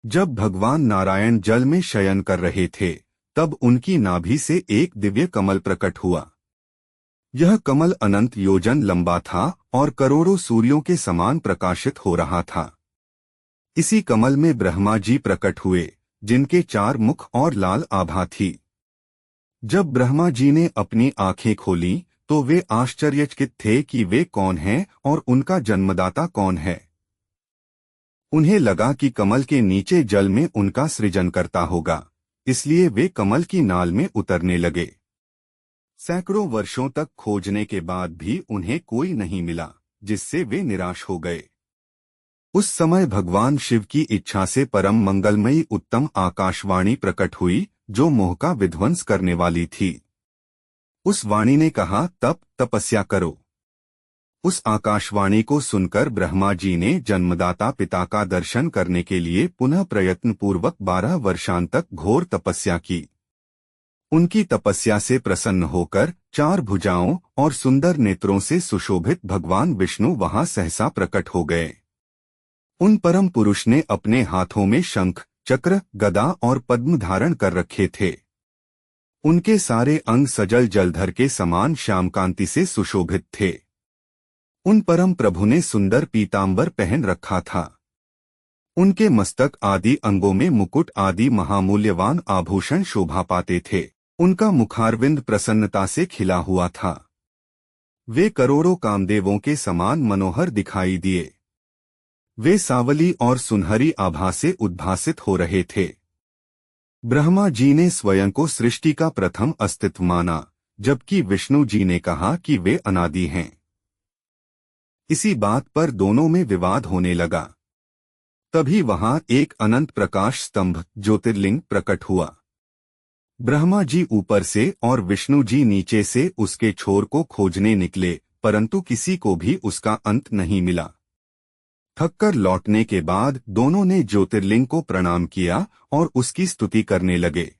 जब भगवान नारायण जल में शयन कर रहे थे, तब उनकी नाभि से एक दिव्य कमल प्रकट हुआ। यह कमल अनंत योजन लंबा था और करोड़ों सूर्यों के समान प्रकाशित हो रहा था। इसी कमल में ब्रह्मा जी प्रकट हुए, जिनके 4 मुख और लाल आभा थी। जब ब्रह्मा जी ने अपनी आंखें खोलीं, तो वे आश्चर्यचकित थे कि वे कौन हैं और उनका जन्मदाता कौन है। उन्हें लगा कि कमल के नीचे जल में उनका सृजन करता होगा, इसलिए वे कमल की नाल में उतरने लगे। सैकड़ों वर्षों तक खोजने के बाद भी उन्हें कोई नहीं मिला, जिससे वे निराश हो गए। उस समय भगवान शिव की इच्छा से परम मंगलमयी उत्तम आकाशवाणी प्रकट हुई, जो मोह का विध्वंस करने वाली थी। उस वाणी ने कहा, तपस्या करो। उस आकाशवाणी को सुनकर ब्रह्मा जी ने जन्मदाता पिता का दर्शन करने के लिए पुनः प्रयत्नपूर्वक 12 वर्षांतक घोर तपस्या की। उनकी तपस्या से प्रसन्न होकर 4 भुजाओं और सुंदर नेत्रों से सुशोभित भगवान विष्णु वहां सहसा प्रकट हो गए। उन परम पुरुष ने अपने हाथों में शंख, चक्र, गदा और पद्म धारण कर रखे थे। उनके सारे अंग सजल जलधर के समान श्यामकांति से सुशोभित थे। उन परम प्रभु ने सुंदर पीतांबर पहन रखा था। उनके मस्तक आदि अंगों में मुकुट आदि महामूल्यवान आभूषण शोभा पाते थे। उनका मुखारविंद प्रसन्नता से खिला हुआ था। वे करोड़ों कामदेवों के समान मनोहर दिखाई दिए। वे सावली और सुनहरी आभा से उद्भासित हो रहे थे। ब्रह्मा जी ने स्वयं को सृष्टि का प्रथम अस्तित्व माना, जबकि विष्णु जी ने कहा कि वे अनादि हैं। इसी बात पर दोनों में विवाद होने लगा। तभी वहां एक अनंत प्रकाश स्तंभ ज्योतिर्लिंग प्रकट हुआ। ब्रह्मा जी ऊपर से और विष्णु जी नीचे से उसके छोर को खोजने निकले, परंतु किसी को भी उसका अंत नहीं मिला। थककर लौटने के बाद दोनों ने ज्योतिर्लिंग को प्रणाम किया और उसकी स्तुति करने लगे।